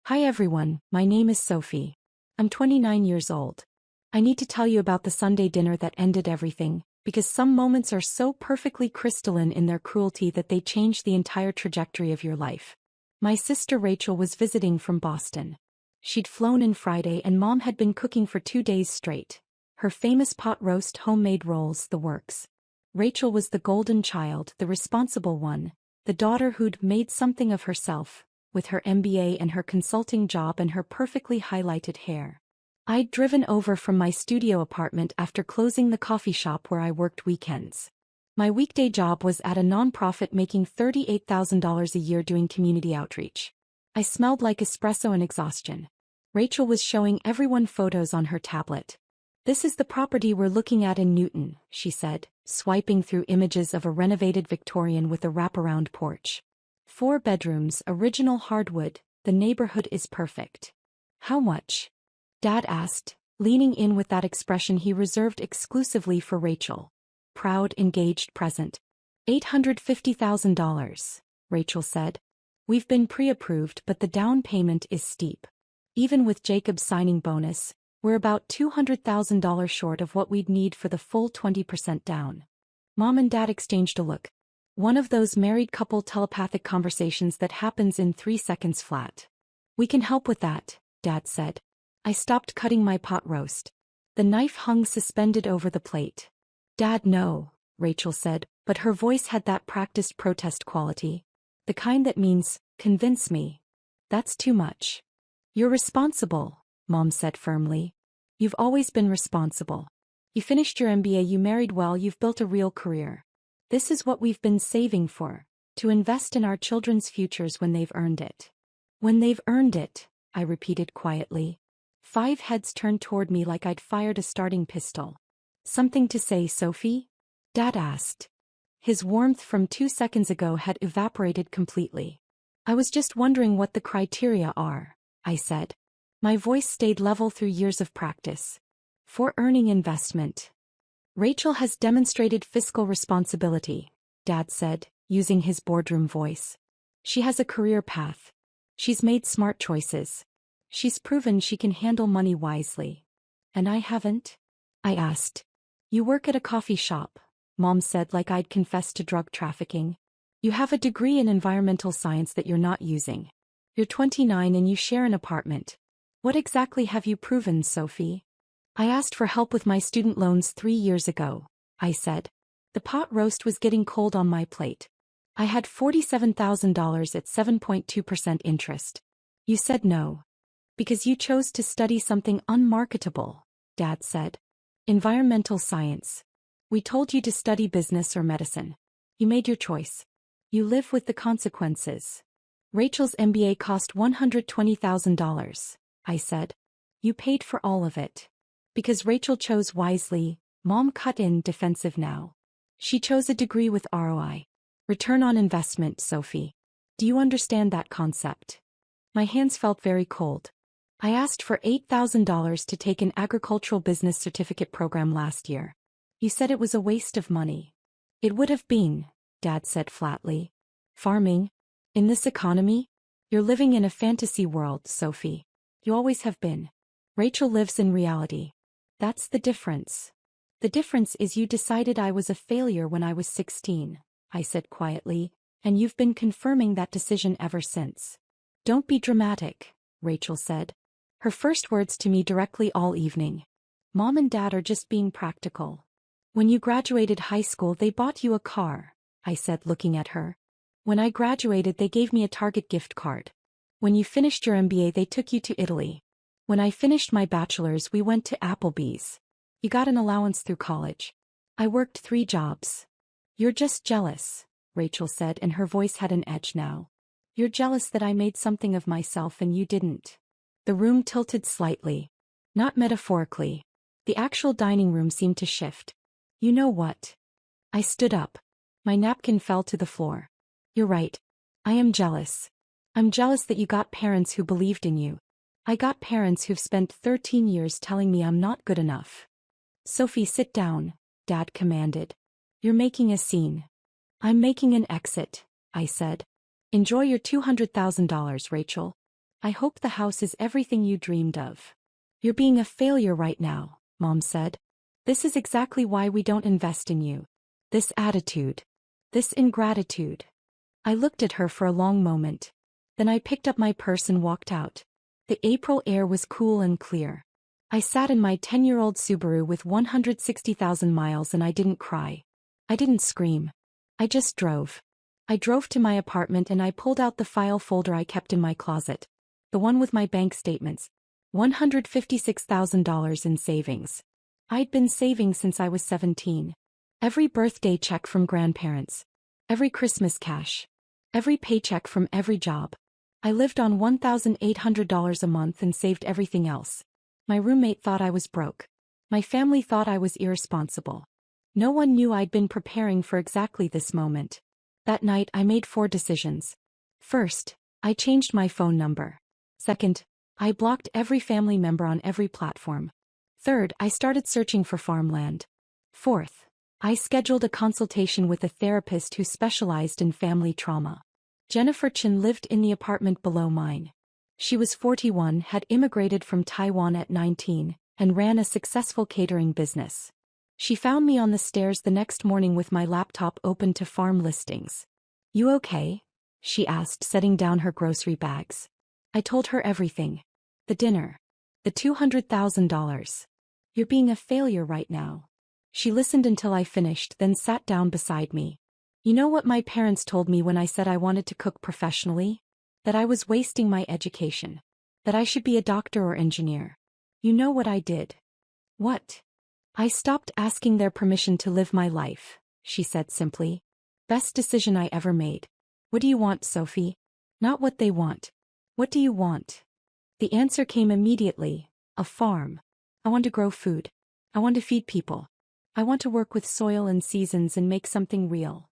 Hi everyone, my name is Sophie. I'm 29 years old. I need to tell you about the Sunday dinner that ended everything, because some moments are so perfectly crystalline in their cruelty that they change the entire trajectory of your life. My sister Rachel was visiting from Boston. She'd flown in Friday and Mom had been cooking for 2 days straight. Her famous pot roast, homemade rolls, the works. Rachel was the golden child, the responsible one, the daughter who'd made something of herself, with her MBA and her consulting job and her perfectly highlighted hair. I'd driven over from my studio apartment after closing the coffee shop where I worked weekends. My weekday job was at a nonprofit making $38,000 a year doing community outreach. I smelled like espresso and exhaustion. Rachel was showing everyone photos on her tablet. "This is the property we're looking at in Newton," she said, swiping through images of a renovated Victorian with a wraparound porch. 4 bedrooms, original hardwood, the neighborhood is perfect. "How much?" Dad asked, leaning in with that expression he reserved exclusively for Rachel. Proud, engaged, present. $850,000, Rachel said. "We've been pre-approved, but the down payment is steep. Even with Jacob's signing bonus, we're about $200,000 short of what we'd need for the full 20% down." Mom and Dad exchanged a look. One of those married couple telepathic conversations that happens in 3 seconds flat. "We can help with that," Dad said. I stopped cutting my pot roast. The knife hung suspended over the plate. "Dad, no," Rachel said, but her voice had that practiced protest quality. The kind that means, "Convince me." "That's too much." "You're responsible," Mom said firmly. "You've always been responsible. You finished your MBA, you married well, you've built a real career. This is what we've been saving for, to invest in our children's futures when they've earned it." "When they've earned it," I repeated quietly. 5 heads turned toward me like I'd fired a starting pistol. "Something to say, Sophie?" Dad asked. His warmth from 2 seconds ago had evaporated completely. "I was just wondering what the criteria are," I said. My voice stayed level through years of practice. "For earning investment." "Rachel has demonstrated fiscal responsibility," Dad said, using his boardroom voice. "She has a career path. She's made smart choices. She's proven she can handle money wisely." "And I haven't?" I asked. "You work at a coffee shop," Mom said like I'd confessed to drug trafficking. "You have a degree in environmental science that you're not using. You're 29 and you share an apartment. What exactly have you proven, Sophie?" "I asked for help with my student loans 3 years ago," I said. "The pot roast was getting cold on my plate. I had $47,000 at 7.2% interest. You said no. Because you chose to study something unmarketable," Dad said. "Environmental science. We told you to study business or medicine. You made your choice. You live with the consequences." "Rachel's MBA cost $120,000, I said. "You paid for all of it." "Because Rachel chose wisely," Mom cut in, defensive now. "She chose a degree with ROI. Return on investment, Sophie. Do you understand that concept?" My hands felt very cold. "I asked for $8,000 to take an agricultural business certificate program last year. You said it was a waste of money." "It would have been," Dad said flatly. "Farming? In this economy? You're living in a fantasy world, Sophie. You always have been. Rachel lives in reality. That's the difference. The difference is you decided I was a failure when I was 16, I said quietly, and you've been confirming that decision ever since." "Don't be dramatic," Rachel said. Her first words to me directly all evening. "Mom and Dad are just being practical. When you graduated high school they bought you a car," I said, looking at her. "When I graduated they gave me a Target gift card. When you finished your MBA they took you to Italy. When I finished my bachelor's we went to Applebee's. You got an allowance through college. I worked 3 jobs. You're just jealous," Rachel said, and her voice had an edge now. "You're jealous that I made something of myself and you didn't." The room tilted slightly. Not metaphorically. The actual dining room seemed to shift. "You know what?" I stood up. My napkin fell to the floor. "You're right. I am jealous. I'm jealous that you got parents who believed in you. I got parents who've spent 13 years telling me I'm not good enough." "Sophie, sit down," Dad commanded. "You're making a scene." "I'm making an exit," I said. "Enjoy your $200,000, Rachel." I hope the house is everything you dreamed of. You're being a failure right now, Mom said. This is exactly why we don't invest in you. This attitude. This ingratitude. I looked at her for a long moment. Then I picked up my purse and walked out. The April air was cool and clear. I sat in my 10-year-old Subaru with 160,000 miles and I didn't cry. I didn't scream. I just drove. I drove to my apartment and I pulled out the file folder I kept in my closet. The one with my bank statements. $156,000 in savings. I'd been saving since I was 17. Every birthday check from grandparents. Every Christmas cash. Every paycheck from every job. I lived on $1,800 a month and saved everything else. My roommate thought I was broke. My family thought I was irresponsible. No one knew I'd been preparing for exactly this moment. That night I made 4 decisions. First, I changed my phone number. Second, I blocked every family member on every platform. Third, I started searching for farmland. Fourth, I scheduled a consultation with a therapist who specialized in family trauma. Jennifer Chin lived in the apartment below mine. She was 41, had immigrated from Taiwan at 19, and ran a successful catering business. She found me on the stairs the next morning with my laptop open to farm listings. "You okay?" she asked, setting down her grocery bags. I told her everything. The dinner. The $200,000. "You're being a failure right now." She listened until I finished, then sat down beside me. "You know what my parents told me when I said I wanted to cook professionally? That I was wasting my education. That I should be a doctor or engineer. You know what I did?" "What?" "I stopped asking their permission to live my life," she said simply. "Best decision I ever made." "What do you want, Sophie?" "Not what they want. What do you want?" The answer came immediately. "A farm. I want to grow food. I want to feed people. I want to work with soil and seasons and make something real."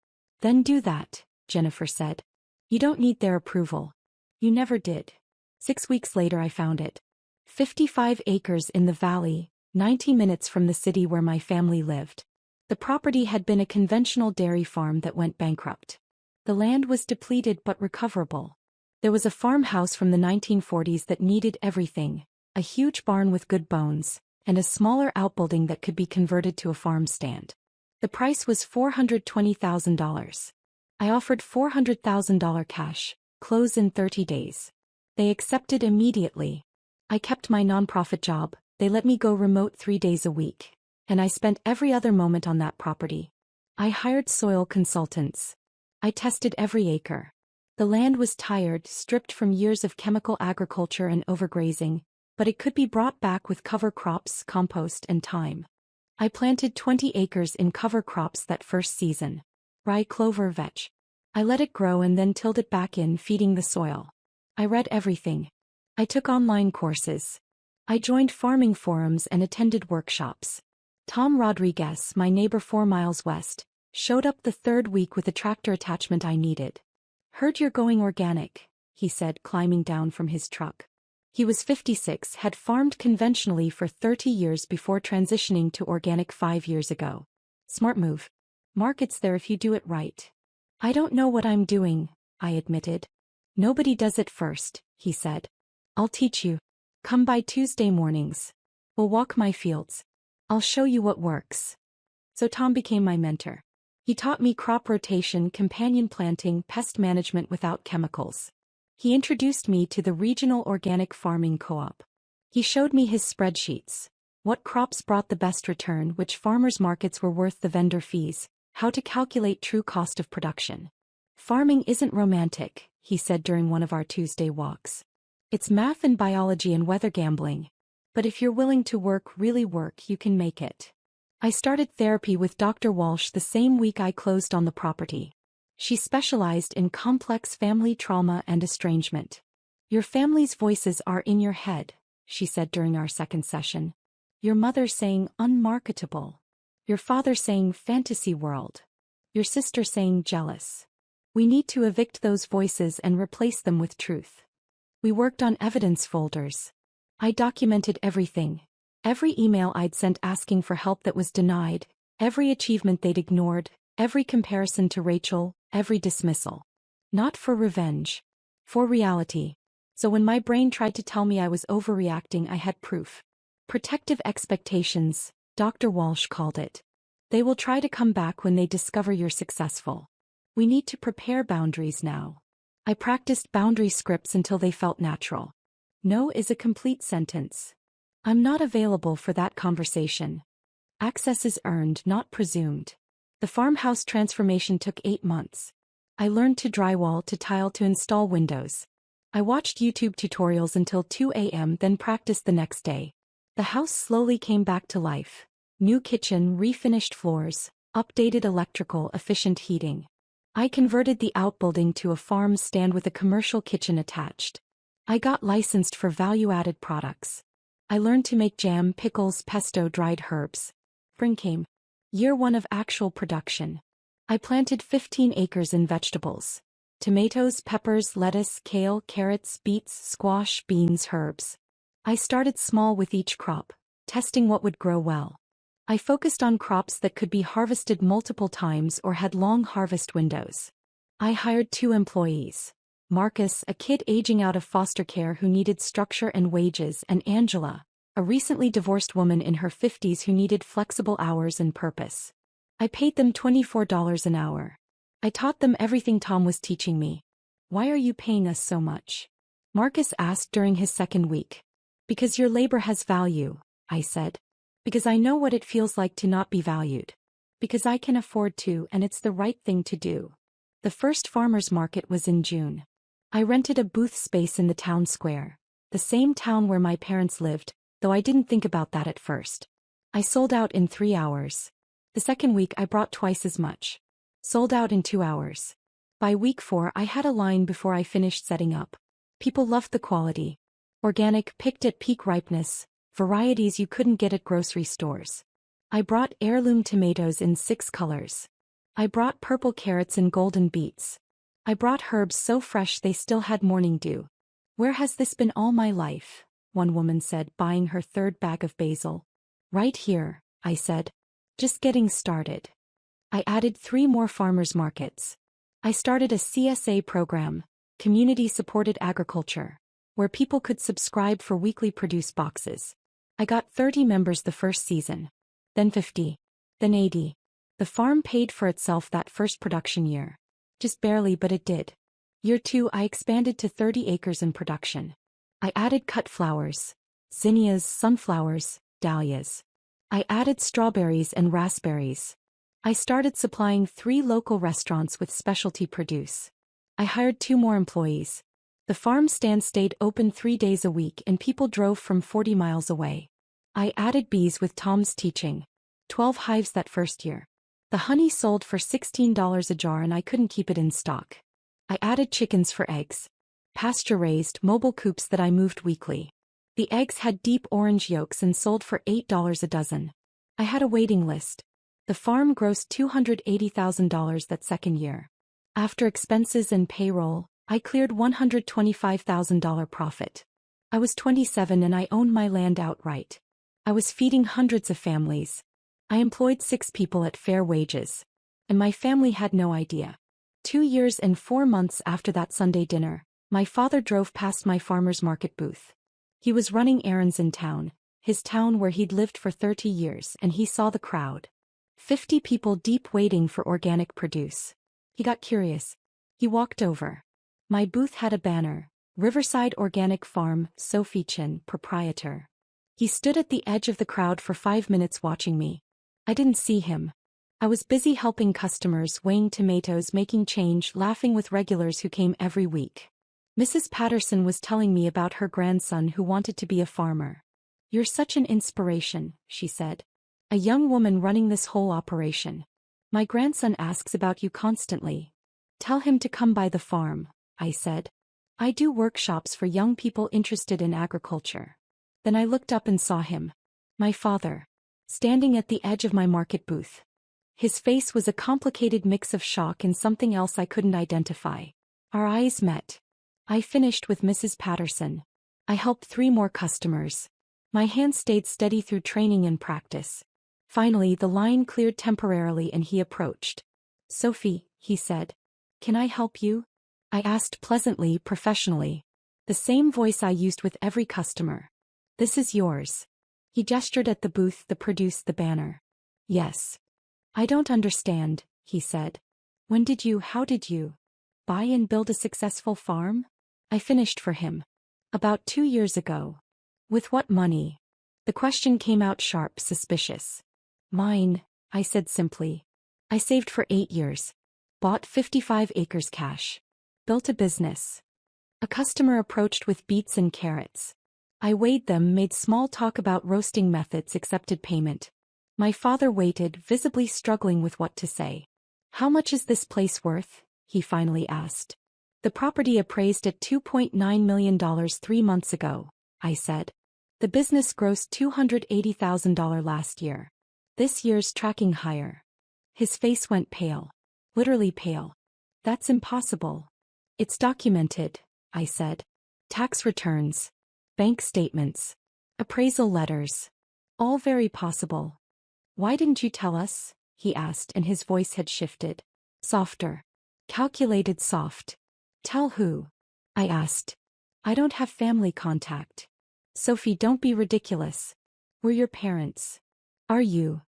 "Then do that," Jennifer said. "You don't need their approval. You never did." 6 weeks later I found it. 55 acres in the valley, 90 minutes from the city where my family lived. The property had been a conventional dairy farm that went bankrupt. The land was depleted but recoverable. There was a farmhouse from the 1940s that needed everything, a huge barn with good bones, and a smaller outbuilding that could be converted to a farm stand. The price was $420,000. I offered $400,000 cash, close in 30 days. They accepted immediately. I kept my nonprofit job, they let me go remote 3 days a week, and I spent every other moment on that property. I hired soil consultants. I tested every acre. The land was tired, stripped from years of chemical agriculture and overgrazing, but it could be brought back with cover crops, compost, and time. I planted 20 acres in cover crops that first season. Rye, clover, vetch. I let it grow and then tilled it back in, feeding the soil. I read everything. I took online courses. I joined farming forums and attended workshops. Tom Rodriguez, my neighbor 4 miles west, showed up the 3rd week with the tractor attachment I needed. "Heard you're going organic," he said, climbing down from his truck. He was 56, had farmed conventionally for 30 years before transitioning to organic 5 years ago. "Smart move. Market's there if you do it right." "I don't know what I'm doing," I admitted. "Nobody does it first," he said. "I'll teach you. Come by Tuesday mornings. We'll walk my fields. I'll show you what works." So Tom became my mentor. He taught me crop rotation, companion planting, pest management without chemicals. He introduced me to the Regional Organic Farming Co-op. He showed me his spreadsheets. What crops brought the best return, which farmers markets were worth the vendor fees, how to calculate true cost of production. "Farming isn't romantic," he said during one of our Tuesday walks. "It's math and biology and weather gambling. But if you're willing to work, really work, you can make it." I started therapy with Dr. Walsh the same week I closed on the property. She specialized in complex family trauma and estrangement. "Your family's voices are in your head," she said during our second session. "Your mother saying unmarketable. Your father saying fantasy world. Your sister saying jealous. We need to evict those voices and replace them with truth." We worked on evidence folders. I documented everything. Every email I'd sent asking for help that was denied, every achievement they'd ignored, every comparison to Rachel, every dismissal. Not for revenge. For reality. So when my brain tried to tell me I was overreacting, I had proof. Protective expectations, Dr. Walsh called it. They will try to come back when they discover you're successful. We need to prepare boundaries now. I practiced boundary scripts until they felt natural. No is a complete sentence. I'm not available for that conversation. Access is earned, not presumed. The farmhouse transformation took 8 months. I learned to drywall, to tile, to install windows. I watched YouTube tutorials until 2 a.m., then practiced the next day. The house slowly came back to life. New kitchen, refinished floors, updated electrical, efficient heating. I converted the outbuilding to a farm stand with a commercial kitchen attached. I got licensed for value-added products. I learned to make jam, pickles, pesto, dried herbs. Spring came. Year 1 of actual production. I planted 15 acres in vegetables. Tomatoes, peppers, lettuce, kale, carrots, beets, squash, beans, herbs. I started small with each crop, testing what would grow well. I focused on crops that could be harvested multiple times or had long harvest windows. I hired 2 employees. Marcus, a kid aging out of foster care who needed structure and wages, and Angela, a recently divorced woman in her 50s who needed flexible hours and purpose. I paid them $24 an hour. I taught them everything Tom was teaching me. Why are you paying us so much? Marcus asked during his second week. Because your labor has value, I said. Because I know what it feels like to not be valued. Because I can afford to, and it's the right thing to do. The first farmers market was in June. I rented a booth space in the town square, the same town where my parents lived, though I didn't think about that at first. I sold out in 3 hours. The second week I brought twice as much. Sold out in 2 hours. By week 4 I had a line before I finished setting up. People loved the quality. Organic, picked at peak ripeness, varieties you couldn't get at grocery stores. I brought heirloom tomatoes in 6 colors. I brought purple carrots and golden beets. I brought herbs so fresh they still had morning dew. Where has this been all my life? One woman said, buying her 3rd bag of basil. Right here, I said. Just getting started. I added 3 more farmers markets. I started a CSA program, Community-Supported Agriculture, where people could subscribe for weekly produce boxes. I got 30 members the first season. Then 50. Then 80. The farm paid for itself that first production year. Just barely, but it did. Year 2 I expanded to 30 acres in production. I added cut flowers, zinnias, sunflowers, dahlias. I added strawberries and raspberries. I started supplying 3 local restaurants with specialty produce. I hired 2 more employees. The farm stand stayed open 3 days a week and people drove from 40 miles away. I added bees with Tom's teaching. 12 hives that first year. The honey sold for $16 a jar and I couldn't keep it in stock. I added chickens for eggs. Pasture-raised, mobile coops that I moved weekly. The eggs had deep orange yolks and sold for $8 a dozen. I had a waiting list. The farm grossed $280,000 that second year. After expenses and payroll, I cleared $125,000 profit. I was 27 and I owned my land outright. I was feeding hundreds of families. I employed 6 people at fair wages. And my family had no idea. 2 years and 4 months after that Sunday dinner, my father drove past my farmer's market booth. He was running errands in town, his town where he'd lived for 30 years, and he saw the crowd. 50 people deep waiting for organic produce. He got curious. He walked over. My booth had a banner, Riverside Organic Farm, Sophie Chin, proprietor. He stood at the edge of the crowd for 5 minutes watching me. I didn't see him. I was busy helping customers, weighing tomatoes, making change, laughing with regulars who came every week. Mrs. Patterson was telling me about her grandson who wanted to be a farmer. You're such an inspiration, she said. A young woman running this whole operation. My grandson asks about you constantly. Tell him to come by the farm, I said. I do workshops for young people interested in agriculture. Then I looked up and saw him. My father. Standing at the edge of my market booth. His face was a complicated mix of shock and something else I couldn't identify. Our eyes met. I finished with Mrs. Patterson. I helped 3 more customers. My hand stayed steady through training and practice. Finally, the line cleared temporarily and he approached. Sophie, he said. Can I help you? I asked pleasantly, professionally. The same voice I used with every customer. This is yours. He gestured at the booth that produced the banner. Yes. I don't understand, he said. How did you buy and build a successful farm? I finished for him. About 2 years ago. With what money? The question came out sharp, suspicious. Mine, I said simply. I saved for 8 years. Bought 55 acres cash. Built a business. A customer approached with beets and carrots. I weighed them, made small talk about roasting methods, accepted payment. My father waited, visibly struggling with what to say. How much is this place worth? He finally asked. The property appraised at $2.9 million 3 months ago, I said. The business grossed $280,000 last year. This year's tracking higher. His face went pale. Literally pale. That's impossible. It's documented, I said. Tax returns. Bank statements. Appraisal letters. All very possible. Why didn't you tell us? He asked, and his voice had shifted. Softer. Calculated soft. Tell who? I asked. I don't have family contact. Sophie, don't be ridiculous. We're your parents. Are you?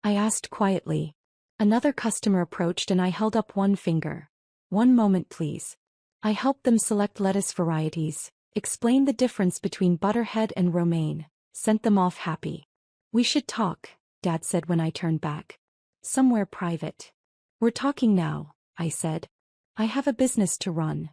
I asked quietly. Another customer approached and I held up one finger. One moment, please. I helped them select lettuce varieties, explained the difference between Butterhead and Romaine, sent them off happy. We should talk, Dad said when I turned back. Somewhere private. We're talking now, I said. I have a business to run.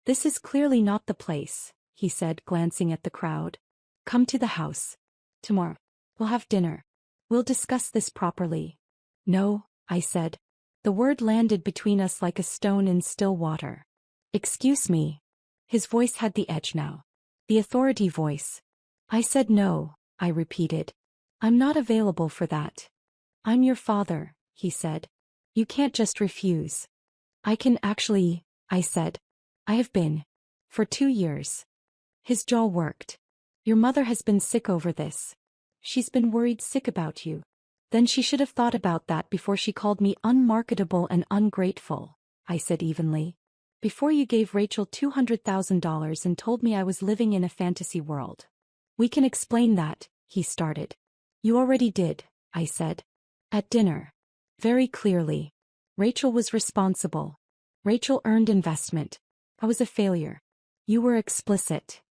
This is clearly not the place, he said, glancing at the crowd. Come to the house. Tomorrow. We'll have dinner. We'll discuss this properly. No, I said. The word landed between us like a stone in still water. Excuse me. His voice had the edge now. The authority voice. I said no, I repeated. I'm not available for that. I'm your father, he said. You can't just refuse. I can actually, I said. I have been. For 2 years. His jaw worked. Your mother has been sick over this. She's been worried sick about you. Then she should have thought about that before she called me unmarketable and ungrateful, I said evenly. Before you gave Rachel $200,000 and told me I was living in a fantasy world. We can explain that, he started. You already did, I said. At dinner. Very clearly. Rachel was responsible. Rachel earned investment. I was a failure. You were explicit.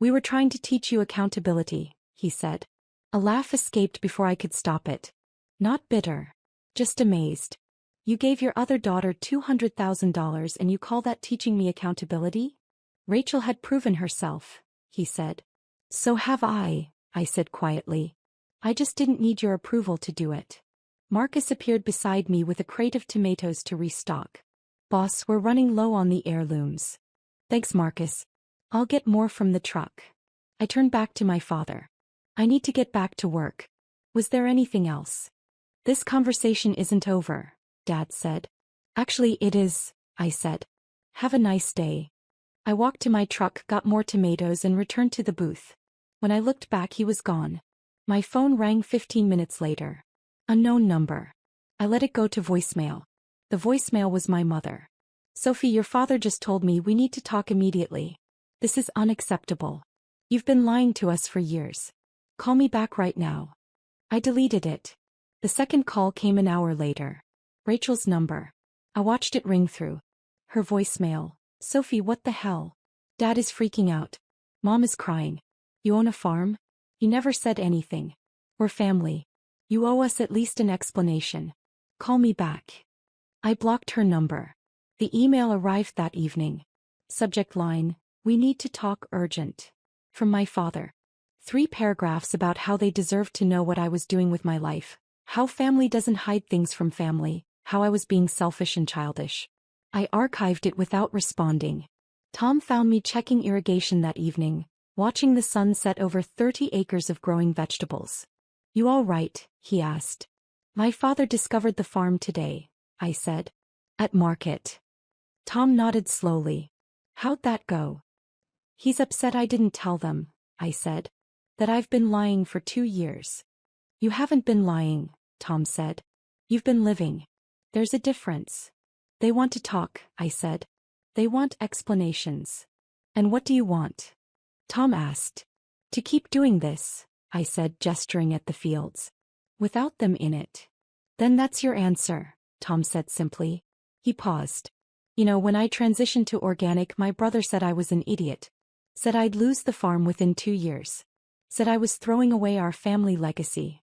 We were trying to teach you accountability, he said. A laugh escaped before I could stop it. Not bitter. Just amazed. You gave your other daughter $200,000 and you call that teaching me accountability? Rachel had proven herself, he said. So have I said quietly. I just didn't need your approval to do it. Marcus appeared beside me with a crate of tomatoes to restock. Boss, we're running low on the heirlooms. Thanks, Marcus. I'll get more from the truck. I turned back to my father. I need to get back to work. Was there anything else? This conversation isn't over, Dad said. Actually, it is, I said. Have a nice day. I walked to my truck, got more tomatoes and returned to the booth. When I looked back, he was gone. My phone rang 15 minutes later. Unknown number. I let it go to voicemail. The voicemail was my mother. Sophie, your father just told me we need to talk immediately. This is unacceptable. You've been lying to us for years. Call me back right now. I deleted it. The second call came an hour later. Rachel's number. I watched it ring through. Her voicemail. Sophie, what the hell? Dad is freaking out. Mom is crying. You own a farm? You never said anything. We're family. You owe us at least an explanation. Call me back. I blocked her number. The email arrived that evening. Subject line, we need to talk urgent. From my father. 3 paragraphs about how they deserved to know what I was doing with my life. How family doesn't hide things from family. How I was being selfish and childish. I archived it without responding. Tom found me checking irrigation that evening, watching the sun set over 30 acres of growing vegetables. You all right? He asked. My father discovered the farm today, I said. At market. Tom nodded slowly. How'd that go? He's upset I didn't tell them, I said. That I've been lying for 2 years. You haven't been lying, Tom said. You've been living. There's a difference. They want to talk, I said. They want explanations. And what do you want? Tom asked. To keep doing this, I said, gesturing at the fields. Without them in it. Then that's your answer, Tom said simply. He paused. You know, when I transitioned to organic, my brother said I was an idiot. Said I'd lose the farm within 2 years. Said I was throwing away our family legacy.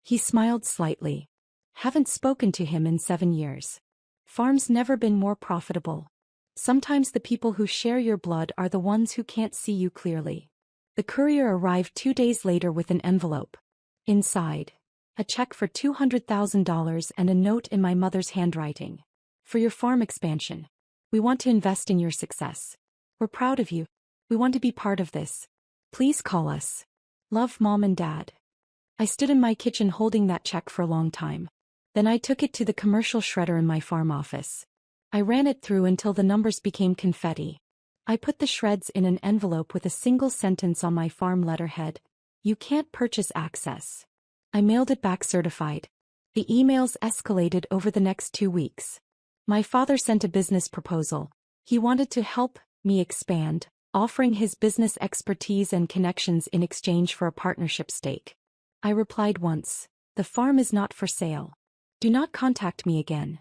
He smiled slightly. Haven't spoken to him in 7 years. Farm's never been more profitable. Sometimes the people who share your blood are the ones who can't see you clearly. The courier arrived 2 days later with an envelope. Inside, a check for $200,000 and a note in my mother's handwriting. For your farm expansion. We want to invest in your success. We're proud of you. We want to be part of this. Please call us. Love, Mom and Dad. I stood in my kitchen holding that check for a long time. Then I took it to the commercial shredder in my farm office. I ran it through until the numbers became confetti. I put the shreds in an envelope with a single sentence on my farm letterhead. You can't purchase access. I mailed it back certified. The emails escalated over the next 2 weeks. My father sent a business proposal. He wanted to help me expand, offering his business expertise and connections in exchange for a partnership stake. I replied once, the farm is not for sale. Do not contact me again.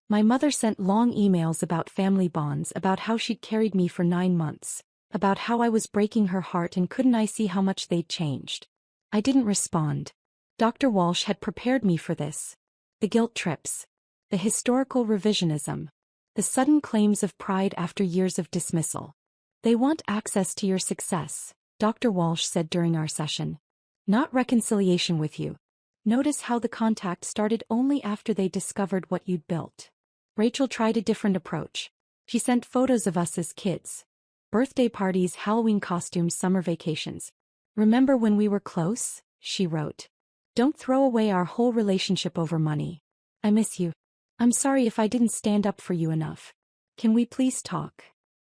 My mother sent long emails about family bonds, about how she'd carried me for 9 months, about how I was breaking her heart and couldn't I see how much they'd changed. I didn't respond. Dr. Walsh had prepared me for this. The guilt trips. The historical revisionism. The sudden claims of pride after years of dismissal. They want access to your success, Dr. Walsh said during our session. Not reconciliation with you. Notice how the contact started only after they discovered what you'd built. Rachel tried a different approach. She sent photos of us as kids. Birthday parties, Halloween costumes, summer vacations. Remember when we were close? She wrote. Don't throw away our whole relationship over money. I miss you. I'm sorry if I didn't stand up for you enough. Can we please talk?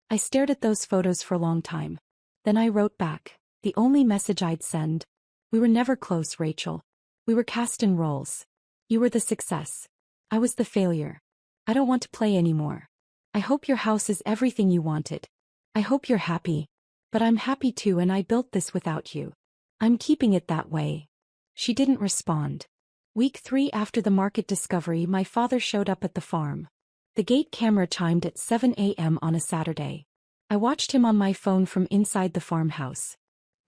I stared at those photos for a long time. Then I wrote back, the only message I'd send. We were never close, Rachel. We were cast in roles. You were the success. I was the failure. I don't want to play anymore. I hope your house is everything you wanted. I hope you're happy. But I'm happy too, and I built this without you. I'm keeping it that way. She didn't respond. Week 3 after the market discovery, my father showed up at the farm. The gate camera chimed at 7 a.m. on a Saturday. I watched him on my phone from inside the farmhouse.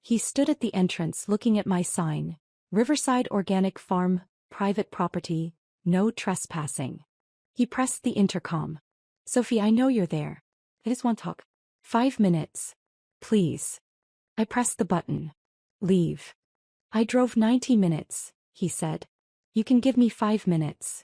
He stood at the entrance looking at my sign, Riverside Organic Farm, private property, no trespassing. He pressed the intercom. Sophie, I know you're there. I just want to talk. 5 minutes. Please. I pressed the button. Leave. I drove 90 minutes, he said. You can give me 5 minutes.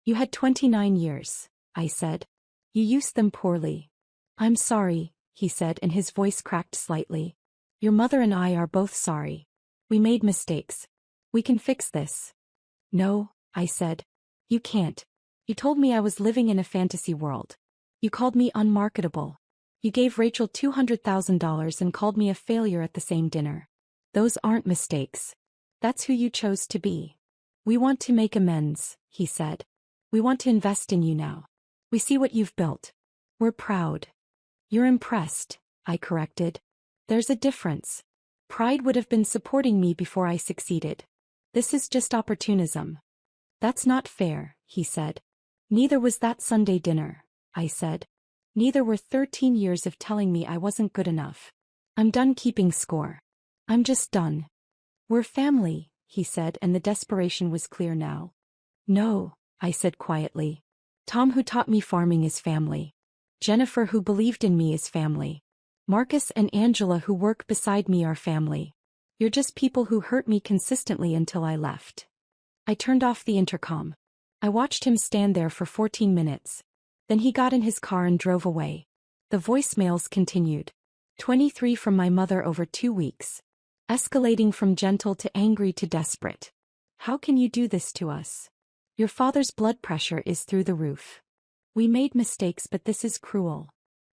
You had 29 years, I said. You used them poorly. I'm sorry, he said, and his voice cracked slightly. Your mother and I are both sorry. We made mistakes. We can fix this. No, I said. You can't. You told me I was living in a fantasy world. You called me unmarketable. You gave Rachel $200,000 and called me a failure at the same dinner. Those aren't mistakes. That's who you chose to be. We want to make amends, he said. We want to invest in you now. We see what you've built. We're proud. You're impressed, I corrected. There's a difference. Pride would have been supporting me before I succeeded. This is just opportunism. That's not fair, he said. Neither was that Sunday dinner, I said. Neither were 13 years of telling me I wasn't good enough. I'm done keeping score. I'm just done. We're family, he said, and the desperation was clear now. No, I said quietly. Tom, who taught me farming, is family. Jennifer, who believed in me, is family. Marcus and Angela, who work beside me, are family. You're just people who hurt me consistently until I left. I turned off the intercom. I watched him stand there for 14 minutes. Then he got in his car and drove away. The voicemails continued. 23 from my mother over 2 weeks. Escalating from gentle to angry to desperate. How can you do this to us? Your father's blood pressure is through the roof. We made mistakes, but this is cruel.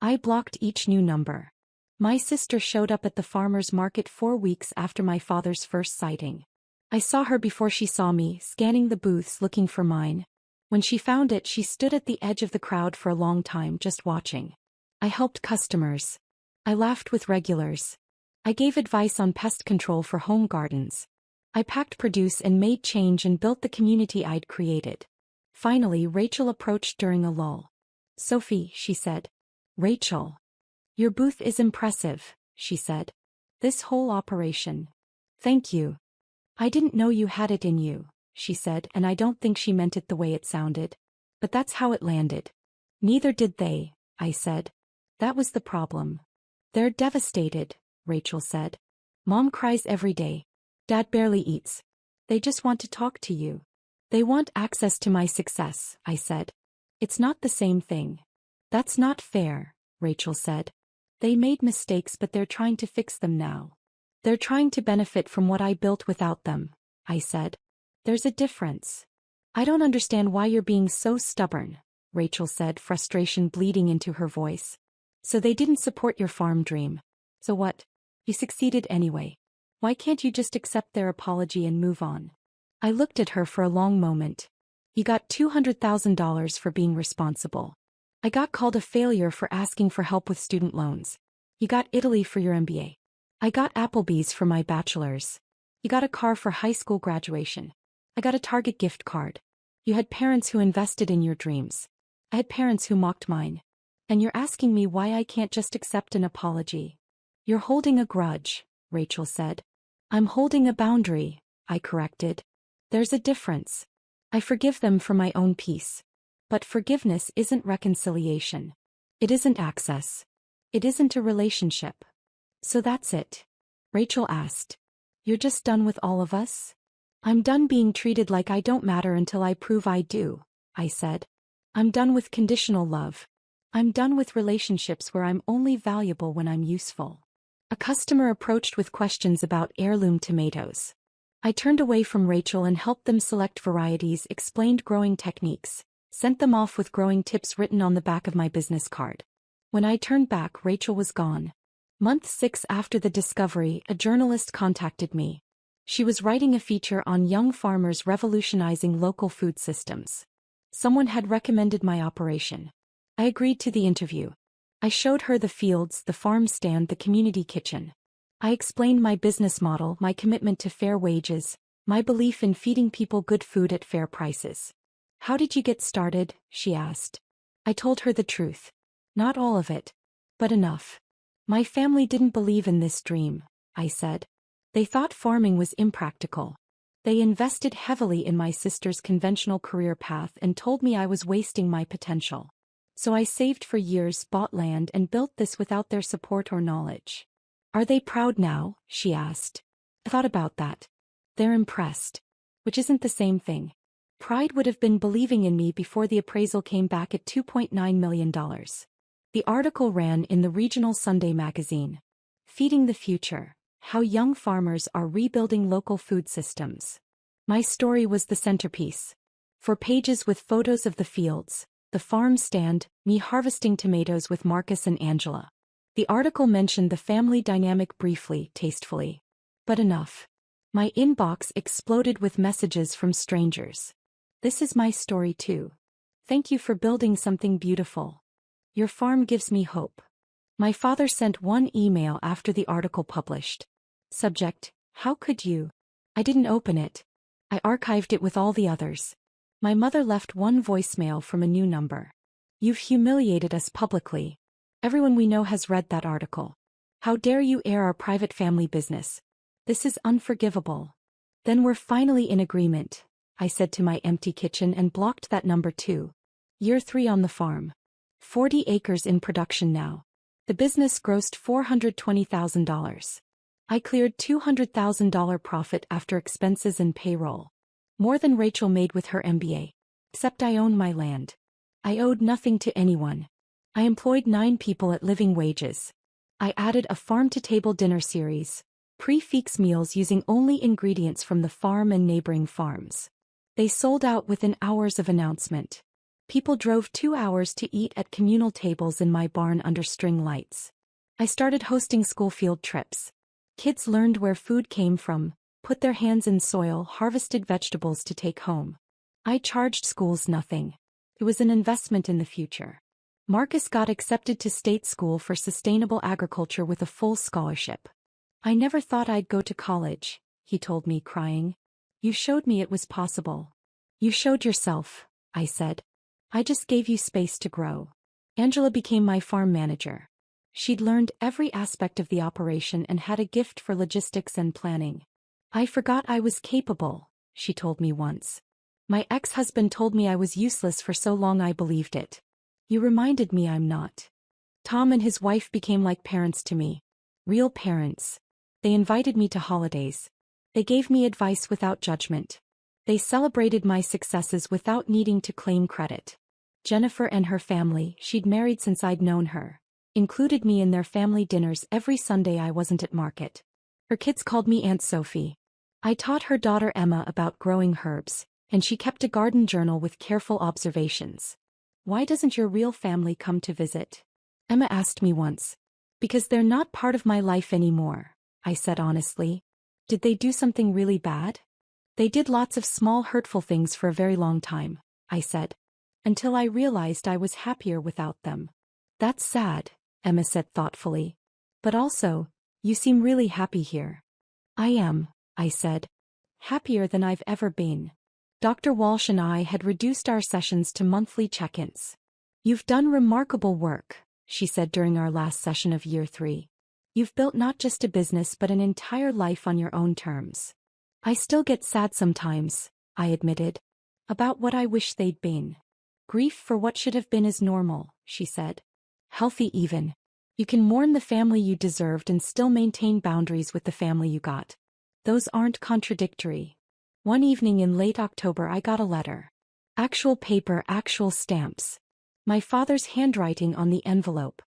I blocked each new number. My sister showed up at the farmer's market 4 weeks after my father's first sighting. I saw her before she saw me, scanning the booths looking for mine. When she found it, she stood at the edge of the crowd for a long time, just watching. I helped customers. I laughed with regulars. I gave advice on pest control for home gardens. I packed produce and made change and built the community I'd created. Finally, Rachel approached during a lull. "Sophie," she said. "Rachel. Your booth is impressive," she said. "This whole operation. Thank you." "I didn't know you had it in you," she said, and I don't think she meant it the way it sounded. But that's how it landed. "Neither did they," I said. "That was the problem." "They're devastated," Rachel said. "Mom cries every day. Dad barely eats. They just want to talk to you." "They want access to my success," I said. "It's not the same thing." "That's not fair," Rachel said. "They made mistakes, but they're trying to fix them now. They're trying to benefit from what I built without them," I said. "There's a difference." "I don't understand why you're being so stubborn," Rachel said, frustration bleeding into her voice. "So they didn't support your farm dream. So what? You succeeded anyway. Why can't you just accept their apology and move on?" I looked at her for a long moment. "You got $200,000 for being responsible. I got called a failure for asking for help with student loans. You got Italy for your MBA. I got Applebee's for my bachelor's. You got a car for high school graduation. I got a Target gift card. You had parents who invested in your dreams. I had parents who mocked mine. And you're asking me why I can't just accept an apology." "You're holding a grudge," Rachel said. "I'm holding a boundary," I corrected. "There's a difference. I forgive them for my own peace. But forgiveness isn't reconciliation. It isn't access. It isn't a relationship." "So that's it?" Rachel asked. "You're just done with all of us?" "I'm done being treated like I don't matter until I prove I do," I said. "I'm done with conditional love. I'm done with relationships where I'm only valuable when I'm useful." A customer approached with questions about heirloom tomatoes. I turned away from Rachel and helped them select varieties, explained growing techniques, sent them off with growing tips written on the back of my business card. When I turned back, Rachel was gone. Month 6 after the discovery, a journalist contacted me. She was writing a feature on young farmers revolutionizing local food systems. Someone had recommended my operation. I agreed to the interview. I showed her the fields, the farm stand, the community kitchen. I explained my business model, my commitment to fair wages, my belief in feeding people good food at fair prices. "How did you get started?" she asked. I told her the truth. Not all of it, but enough. "My family didn't believe in this dream," I said. "They thought farming was impractical. They invested heavily in my sister's conventional career path and told me I was wasting my potential. So I saved for years, bought land, and built this without their support or knowledge." "Are they proud now?" she asked. I thought about that. "They're impressed." Which isn't the same thing. Pride would have been believing in me before the appraisal came back at $2.9 million. The article ran in the regional Sunday magazine. "Feeding the Future: How Young Farmers Are Rebuilding Local Food Systems." My story was the centerpiece. 4 pages with photos of the fields, the farm stand, me harvesting tomatoes with Marcus and Angela. The article mentioned the family dynamic briefly, tastefully. But enough. My inbox exploded with messages from strangers. "This is my story too. Thank you for building something beautiful. Your farm gives me hope." My father sent one email after the article published. Subject: "How could you?" I didn't open it. I archived it with all the others. My mother left one voicemail from a new number. "You've humiliated us publicly. Everyone we know has read that article. How dare you air our private family business? This is unforgivable." "Then we're finally in agreement," I said to my empty kitchen and blocked that number too. Year 3 on the farm. 40 acres in production now. The business grossed $420,000. I cleared $200,000 profit after expenses and payroll. More than Rachel made with her MBA. Except I owned my land. I owed nothing to anyone. I employed 9 people at living wages. I added a farm-to-table dinner series, prix-fixe meals using only ingredients from the farm and neighboring farms. They sold out within hours of announcement. People drove 2 hours to eat at communal tables in my barn under string lights. I started hosting school field trips. Kids learned where food came from, put their hands in soil, harvested vegetables to take home. I charged schools nothing. It was an investment in the future. Marcus got accepted to state school for sustainable agriculture with a full scholarship. I never thought I'd go to college, he told me, crying. You showed me it was possible. You showed yourself, I said. I just gave you space to grow. Angela became my farm manager. She'd learned every aspect of the operation and had a gift for logistics and planning. I forgot I was capable, she told me once. My ex-husband told me I was useless for so long I believed it. You reminded me I'm not. Tom and his wife became like parents to me. Real parents. They invited me to holidays. They gave me advice without judgment. They celebrated my successes without needing to claim credit. Jennifer and her family, she'd married since I'd known her, included me in their family dinners every Sunday I wasn't at market. Her kids called me Aunt Sophie. I taught her daughter Emma about growing herbs, and she kept a garden journal with careful observations. Why doesn't your real family come to visit? Emma asked me once. Because they're not part of my life anymore, I said honestly. Did they do something really bad? They did lots of small hurtful things for a very long time, I said. Until I realized I was happier without them. That's sad, Emma said thoughtfully. But also, you seem really happy here. I am, I said. Happier than I've ever been. Dr. Walsh and I had reduced our sessions to monthly check-ins. You've done remarkable work, she said during our last session of year 3. You've built not just a business but an entire life on your own terms. I still get sad sometimes, I admitted. About what I wish they'd been. Grief for what should have been is normal, she said. Healthy even. You can mourn the family you deserved and still maintain boundaries with the family you got. Those aren't contradictory. One evening in late October I got a letter. Actual paper, actual stamps. My father's handwriting on the envelope.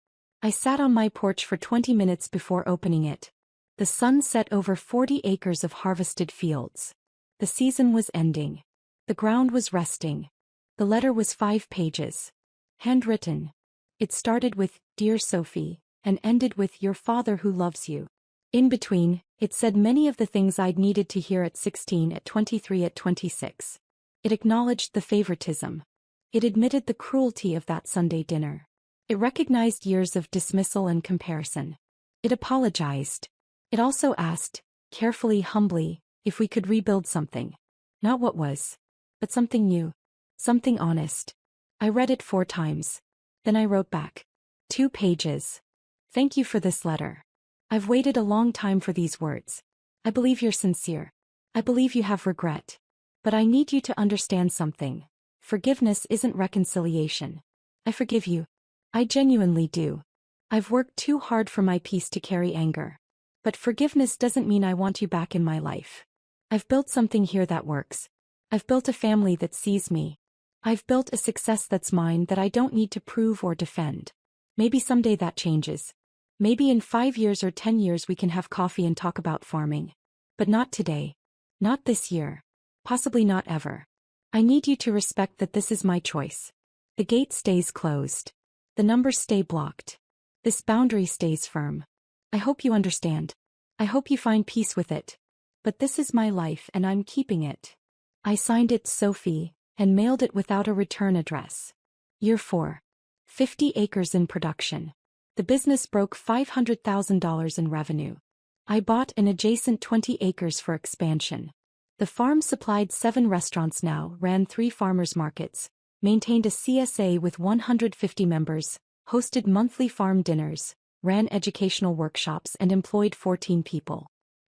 I sat on my porch for 20 minutes before opening it. The sun set over 40 acres of harvested fields. The season was ending. The ground was resting. The letter was 5 pages. Handwritten. It started with, Dear Sophie, and ended with, Your father who loves you. In between, it said many of the things I'd needed to hear at 16, at 23, at 26. It acknowledged the favoritism. It admitted the cruelty of that Sunday dinner. It recognized years of dismissal and comparison. It apologized. It also asked, carefully, humbly, if we could rebuild something. Not what was, but something new. Something honest. I read it 4 times. Then I wrote back. 2 pages. Thank you for this letter. I've waited a long time for these words. I believe you're sincere. I believe you have regret. But I need you to understand something. Forgiveness isn't reconciliation. I forgive you. I genuinely do. I've worked too hard for my peace to carry anger. But forgiveness doesn't mean I want you back in my life. I've built something here that works. I've built a family that sees me. I've built a success that's mine that I don't need to prove or defend. Maybe someday that changes. Maybe in 5 years or 10 years we can have coffee and talk about farming. But not today. Not this year. Possibly not ever. I need you to respect that this is my choice. The gate stays closed. The numbers stay blocked. This boundary stays firm. I hope you understand. I hope you find peace with it. But this is my life and I'm keeping it. I signed it Sophie, and mailed it without a return address. Year 4. 50 acres in production. The business broke $500,000 in revenue. I bought an adjacent 20 acres for expansion. The farm supplied 7 restaurants now, ran 3 farmers markets, maintained a CSA with 150 members, hosted monthly farm dinners, ran educational workshops and employed 14 people.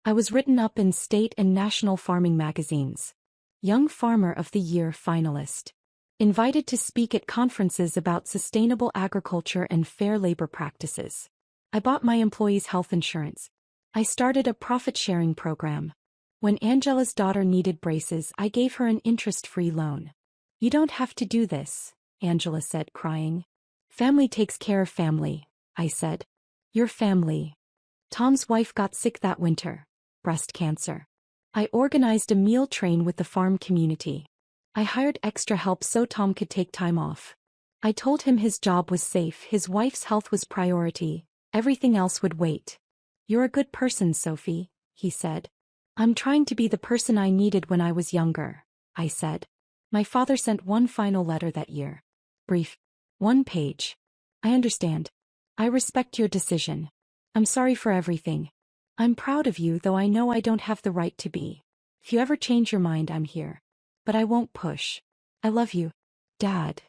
I was written up in state and national farming magazines. Young Farmer of the Year finalist. Invited to speak at conferences about sustainable agriculture and fair labor practices. I bought my employees' health insurance. I started a profit-sharing program. When Angela's daughter needed braces, I gave her an interest-free loan. You don't have to do this, Angela said, crying. Family takes care of family, I said. Your family. Tom's wife got sick that winter. Breast cancer. I organized a meal train with the farm community. I hired extra help so Tom could take time off. I told him his job was safe, his wife's health was priority, everything else would wait. You're a good person, Sophie, he said. I'm trying to be the person I needed when I was younger, I said. My father sent one final letter that year. Brief. 1 page. I understand. I respect your decision. I'm sorry for everything. I'm proud of you, though I know I don't have the right to be. If you ever change your mind, I'm here. But I won't push. I love you, Dad.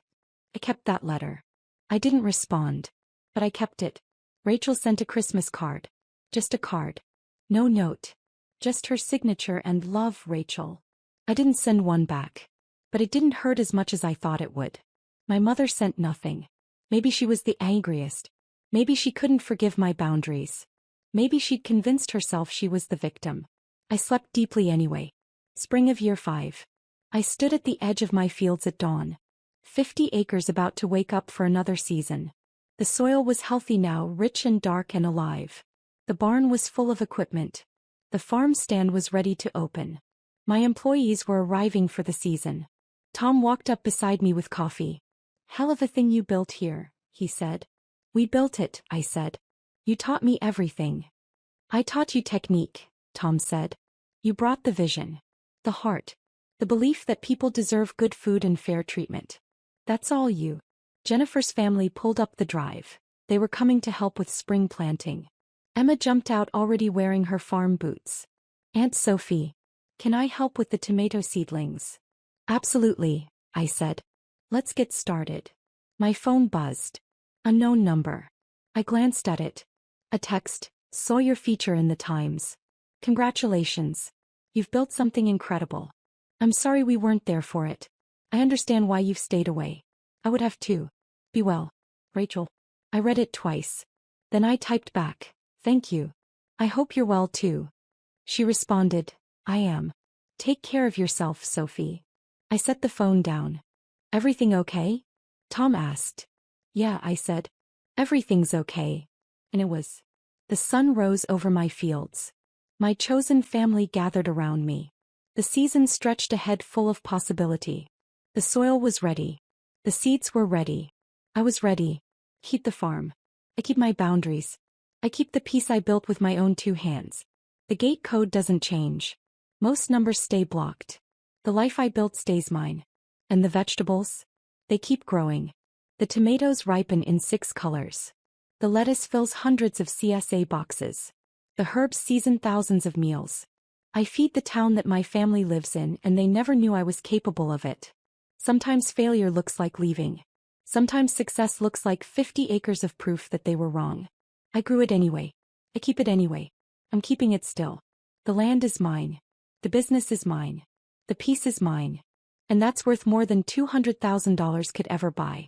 I kept that letter. I didn't respond. But I kept it. Rachel sent a Christmas card. Just a card. No note. Just her signature and love, Rachel. I didn't send one back. But it didn't hurt as much as I thought it would. My mother sent nothing. Maybe she was the angriest. Maybe she couldn't forgive my boundaries. Maybe she'd convinced herself she was the victim. I slept deeply anyway. Spring of year 5. I stood at the edge of my fields at dawn. 50 acres about to wake up for another season. The soil was healthy now, rich and dark and alive. The barn was full of equipment. The farm stand was ready to open. My employees were arriving for the season. Tom walked up beside me with coffee. Hell of a thing you built here, he said. We built it, I said. You taught me everything. I taught you technique, Tom said. You brought the vision. The heart. The belief that people deserve good food and fair treatment. That's all you. Jennifer's family pulled up the drive. They were coming to help with spring planting. Emma jumped out already wearing her farm boots. Aunt Sophie, can I help with the tomato seedlings? Absolutely, I said. Let's get started. My phone buzzed. Unknown number. I glanced at it. A text, saw your feature in the Times. Congratulations. You've built something incredible. I'm sorry we weren't there for it. I understand why you've stayed away. I would have too. Be well, Rachel. I read it twice. Then I typed back, thank you. I hope you're well too. She responded, I am. Take care of yourself, Sophie. I set the phone down. Everything okay? Tom asked. Yeah, I said. Everything's okay. And it was. The sun rose over my fields. My chosen family gathered around me. The season stretched ahead full of possibility. The soil was ready. The seeds were ready. I was ready. Keep the farm. I keep my boundaries. I keep the peace I built with my own 2 hands. The gate code doesn't change. Most numbers stay blocked. The life I built stays mine. And the vegetables? They keep growing. The tomatoes ripen in 6 colors. The lettuce fills hundreds of CSA boxes. The herbs season thousands of meals. I feed the town that my family lives in, and they never knew I was capable of it. Sometimes failure looks like leaving. Sometimes success looks like 50 acres of proof that they were wrong. I grew it anyway. I keep it anyway. I'm keeping it still. The land is mine. The business is mine. The peace is mine. And that's worth more than $200,000 could ever buy.